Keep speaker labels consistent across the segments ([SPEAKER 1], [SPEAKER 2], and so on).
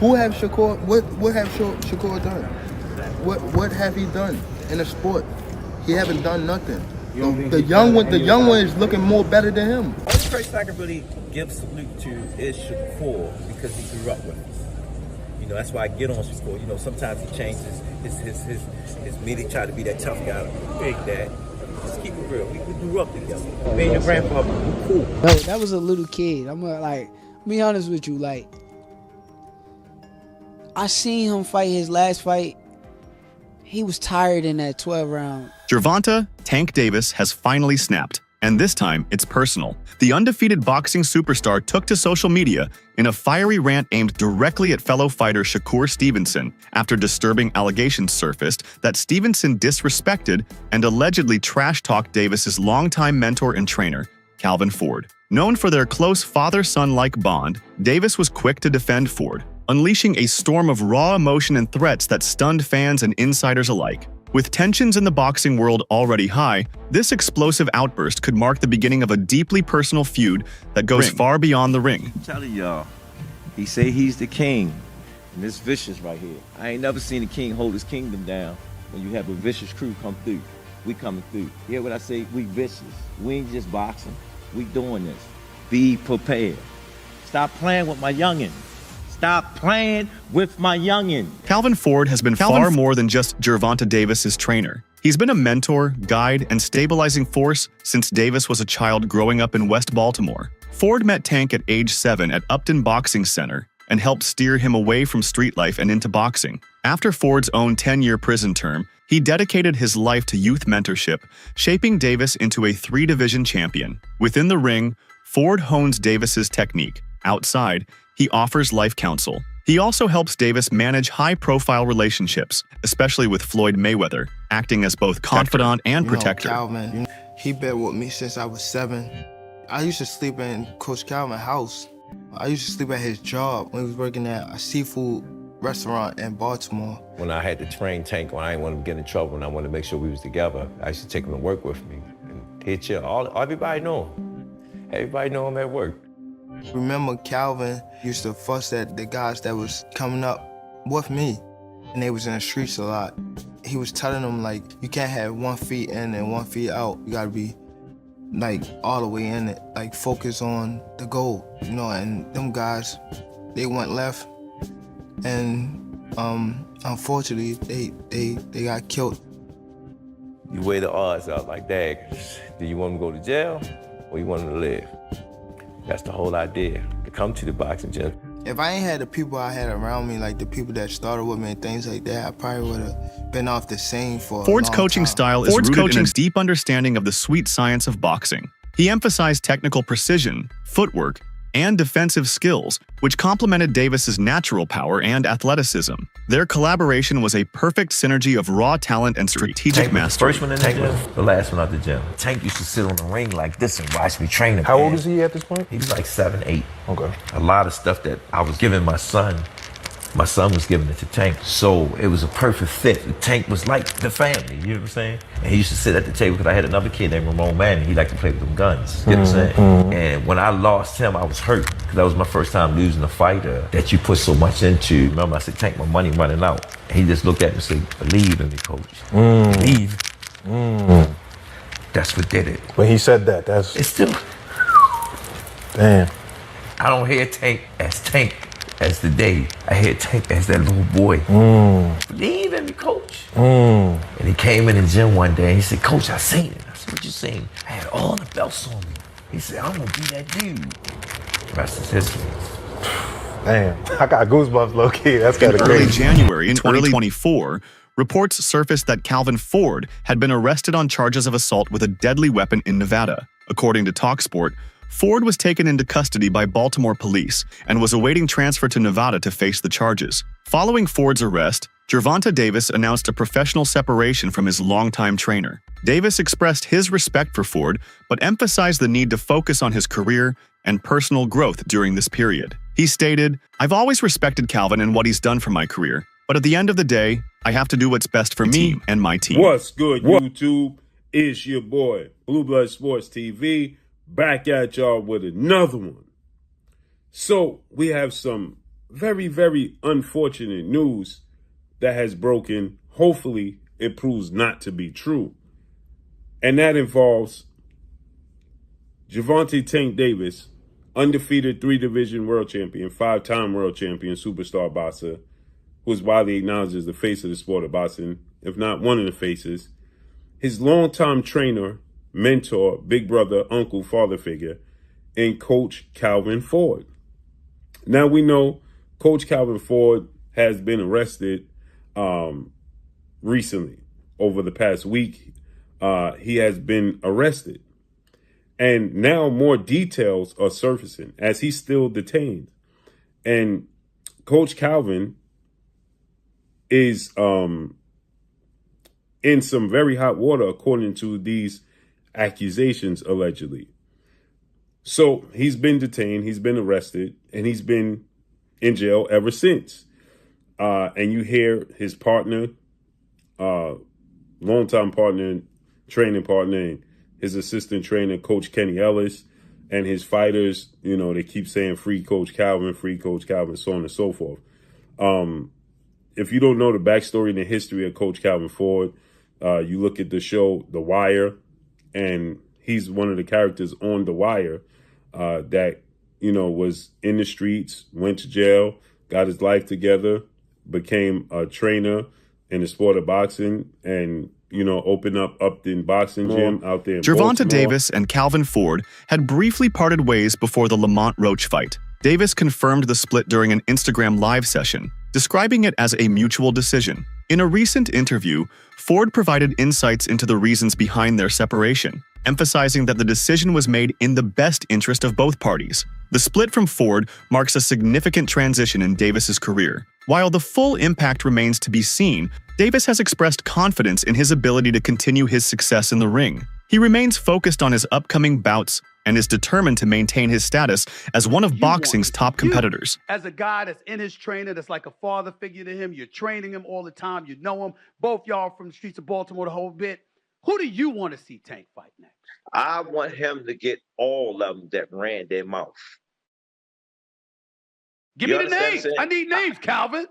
[SPEAKER 1] Who have Shakur? What have Shakur done? What have he done in the sport? He haven't done nothing. The young one is looking more better than him.
[SPEAKER 2] The only person I can really give salute to is Shakur because he grew up with us. You know, that's why I get on Shakur. You know, sometimes he changes his media, try to be that tough guy, big dad. Just keep it real. We grew up together. Me and your grandfather, we cool.
[SPEAKER 3] No, that was a little kid. I'm gonna like be honest with you. Like, I seen him fight his last fight. He was tired in that 12 round.
[SPEAKER 4] Gervonta "Tank" Davis has finally snapped, and this time it's personal. The undefeated boxing superstar took to social media in a fiery rant aimed directly at fellow fighter Shakur Stevenson after disturbing allegations surfaced that Stevenson disrespected and allegedly trash-talked Davis's longtime mentor and trainer, Calvin Ford. Known for their close father-son-like bond, Davis was quick to defend Ford, unleashing a storm of raw emotion and threats that stunned fans and insiders alike. With tensions in the boxing world already high, this explosive outburst could mark the beginning of a deeply personal feud that goes far beyond the ring.
[SPEAKER 2] I'm telling y'all, he say he's the king, and this vicious right here. I ain't never seen a king hold his kingdom down when you have a vicious crew come through. We coming through. You hear what I say? We vicious. We ain't just boxing. We doing this. Be prepared. Stop playing with my youngin'. Stop playing with my youngin'.
[SPEAKER 4] Calvin Ford has been far more than just Gervonta Davis's trainer. He's been a mentor, guide, and stabilizing force since Davis was a child growing up in West Baltimore. Ford met Tank at age 7 at Upton Boxing Center and helped steer him away from street life and into boxing. After Ford's own 10-year prison term, he dedicated his life to youth mentorship, shaping Davis into a 3-division champion. Within the ring, Ford hones Davis's technique. Outside, he offers life counsel. He also helps Davis manage high-profile relationships, especially with Floyd Mayweather, acting as both confidant and protector.
[SPEAKER 1] Calvin, he been with me since I was 7. I used to sleep in Coach Calvin's house. I used to sleep at his job when he was working at a seafood restaurant in Baltimore.
[SPEAKER 2] When I had to train Tank, when I didn't want him to get in trouble and I wanted to make sure we was together, I used to take him to work with me. And he'd chill. Everybody know him. Everybody know him at work.
[SPEAKER 1] Remember, Calvin used to fuss at the guys that was coming up with me, and they was in the streets a lot. He was telling them, like, you can't have 1 foot in and 1 foot out. You gotta be, like, all the way in it. Like, focus on the goal, you know, and them guys, they went left, and unfortunately, they got killed.
[SPEAKER 2] You weigh the odds out like that. Do you want him to go to jail or you want him to live? That's the whole idea, to come to the boxing gym.
[SPEAKER 1] If I ain't had the people I had around me, like the people that started with me and things like that, I probably would have been off the scene for
[SPEAKER 4] Ford's
[SPEAKER 1] a long
[SPEAKER 4] coaching
[SPEAKER 1] time.
[SPEAKER 4] style is rooted in a deep understanding of the sweet science of boxing. He emphasized technical precision, footwork, and defensive skills, which complemented Davis's natural power and athleticism. Their collaboration was a perfect synergy of raw talent and strategic mastery.
[SPEAKER 2] First one in the gym, the last one out the gym. Tank used to sit on the ring like this and watch me train him.
[SPEAKER 5] How old is he at this point?
[SPEAKER 2] He was like 7, 8.
[SPEAKER 5] Okay.
[SPEAKER 2] A lot of stuff that I was giving my son was giving it to Tank. So it was a perfect fit. Tank was like the family, you know what I'm saying? And he used to sit at the table because I had another kid named Ramon Manning. He liked to play with them guns, you know what I'm saying? And when I lost him, I was hurt because that was my first time losing a fighter that you put so much into. Remember, I said, Tank, my money running out. And he just looked at me and said, believe in me, coach. Believe. That's what did it.
[SPEAKER 5] When he said that, that's...
[SPEAKER 2] It's still...
[SPEAKER 5] Damn.
[SPEAKER 2] I don't hear Tank as the day. I hear Tank as that little boy. Believe in me, coach. And he came in the gym one day and he said, Coach, I seen it. I said, what you seen? I had all the belts on me. He said, I'm gonna be that dude. The rest is history.
[SPEAKER 5] Damn, I got goosebumps, low-key. That's kind of crazy.
[SPEAKER 4] Early January in 2024, reports surfaced that Calvin Ford had been arrested on charges of assault with a deadly weapon in Nevada. According to TalkSport, Ford was taken into custody by Baltimore police and was awaiting transfer to Nevada to face the charges. Following Ford's arrest, Gervonta Davis announced a professional separation from his longtime trainer. Davis expressed his respect for Ford, but emphasized the need to focus on his career and personal growth during this period. He stated, "I've always respected Calvin and what he's done for my career, but at the end of the day, I have to do what's best for me and my team."
[SPEAKER 6] What's good, YouTube? It's your boy, Blue Blood Sports TV, back at y'all with another one. So we have some very, very unfortunate news that has broken. Hopefully, it proves not to be true. And that involves Gervonta Tank Davis, undefeated 3-division world champion, 5-time world champion, superstar boxer, who is widely acknowledged as the face of the sport of boxing, if not one of the faces. His longtime trainer, mentor, big brother, uncle, father figure, and Coach Calvin Ford. Now we know Coach Calvin Ford has been arrested recently. Over the past week, he has been arrested. And now more details are surfacing as he's still detained. And Coach Calvin is in some very hot water, according to these accusations, allegedly. So he's been detained, he's been arrested, and he's been in jail ever since. And you hear his partner, longtime partner, training partner, and his assistant trainer, Coach Kenny Ellis, and his fighters, you know, they keep saying free Coach Calvin, so on and so forth. If you don't know the backstory and the history of Coach Calvin Ford, you look at the show The Wire, and he's one of the characters on The Wire that, you know, was in the streets, went to jail, got his life together, became a trainer in the sport of boxing, and, you know, opened up the boxing gym out there in
[SPEAKER 4] Gervonta
[SPEAKER 6] Baltimore.
[SPEAKER 4] Davis and Calvin Ford had briefly parted ways before the Lamont Roach fight. Davis confirmed the split during an Instagram live session, describing it as a mutual decision. In a recent interview, Ford provided insights into the reasons behind their separation, emphasizing that the decision was made in the best interest of both parties. The split from Ford marks a significant transition in Davis's career. While the full impact remains to be seen, Davis has expressed confidence in his ability to continue his success in the ring. He remains focused on his upcoming bouts and is determined to maintain his status as one of boxing's top competitors.
[SPEAKER 7] As a guy that's in his trainer, that's like a father figure to him, you're training him all the time, you know him, both y'all from the streets of Baltimore the whole bit. Who do you want to see Tank fight next?
[SPEAKER 8] I want him to get all of them that ran their mouth.
[SPEAKER 7] Give me the names. I need names, Calvin.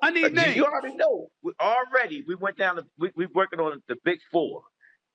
[SPEAKER 7] I need names.
[SPEAKER 8] You already know. We went down to, we're working on the big four.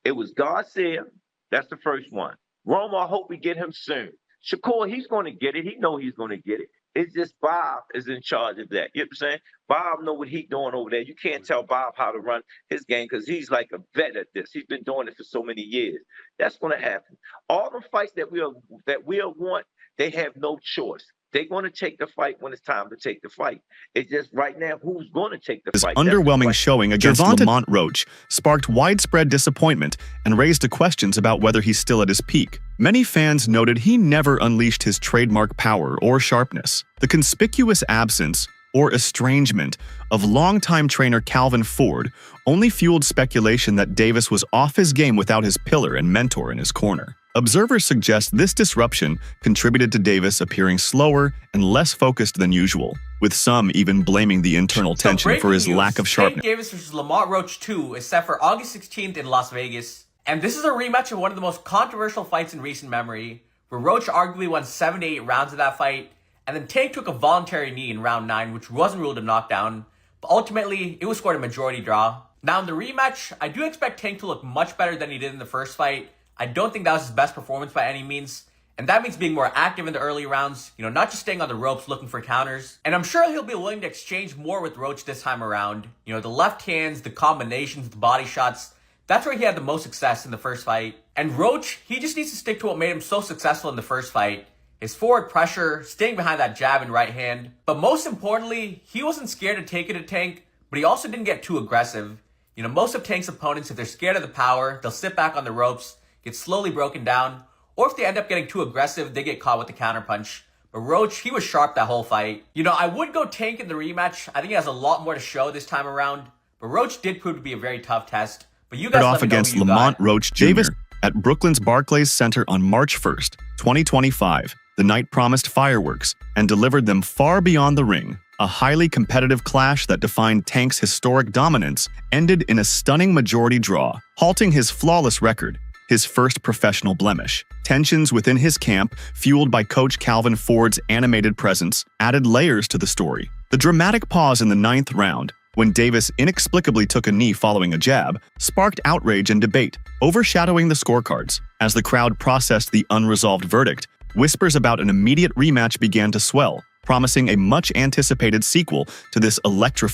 [SPEAKER 8] It was Garcia. That's the first one. Roma, I hope we get him soon. Shakur, he's going to get it. He know he's going to get it. It's just Bob is in charge of that. You know what I'm saying? Bob know what he's doing over there. You can't tell Bob how to run his game because he's like a vet at this. He's been doing it for so many years. That's going to happen. All the fights that we'll want, they have no choice. They're going to take the fight when it's time to take the fight. It's just right now, who's going to take the fight?
[SPEAKER 4] His underwhelming showing against Lamont Roach sparked widespread disappointment and raised questions about whether he's still at his peak. Many fans noted he never unleashed his trademark power or sharpness. The conspicuous absence or estrangement of longtime trainer Calvin Ford only fueled speculation that Davis was off his game without his pillar and mentor in his corner. Observers suggest this disruption contributed to Davis appearing slower and less focused than usual, with some even blaming the internal tension for his lack of sharpness.
[SPEAKER 9] Tank Davis vs. Lamont Roach 2 is set for August 16th in Las Vegas, and this is a rematch of one of the most controversial fights in recent memory, where Roach arguably won 7 to 8 rounds of that fight, and then Tank took a voluntary knee in round 9, which wasn't ruled a knockdown, but ultimately it was scored a majority draw. Now in the rematch, I do expect Tank to look much better than he did in the first fight. I don't think that was his best performance by any means, and that means being more active in the early rounds, you know, not just staying on the ropes looking for counters. And I'm sure he'll be willing to exchange more with Roach this time around. You know, the left hands, the combinations, the body shots, that's where he had the most success in the first fight. And Roach, he just needs to stick to what made him so successful in the first fight. His forward pressure, staying behind that jab and right hand. But most importantly, he wasn't scared to take it to Tank, but he also didn't get too aggressive. You know, most of Tank's opponents, if they're scared of the power, they'll sit back on the ropes, get slowly broken down, or if they end up getting too aggressive, they get caught with the counterpunch. But Roach, he was sharp that whole fight. You know, I would go Tank in the rematch. I think he has a lot more to show this time around. But Roach did prove to be a very tough test. But you guys let me know
[SPEAKER 4] against
[SPEAKER 9] who you
[SPEAKER 4] Lamont
[SPEAKER 9] got.
[SPEAKER 4] Roach Jr. Davis at Brooklyn's Barclays Center on March 1st, 2025. The night promised fireworks and delivered them far beyond the ring. A highly competitive clash that defined Tank's historic dominance ended in a stunning majority draw, halting his flawless record. his first professional blemish. Tensions within his camp, fueled by Coach Calvin Ford's animated presence, added layers to the story. The dramatic pause in the 9th round, when Davis inexplicably took a knee following a jab, sparked outrage and debate, overshadowing the scorecards. As the crowd processed the unresolved verdict, whispers about an immediate rematch began to swell, promising a much-anticipated sequel to this electrifying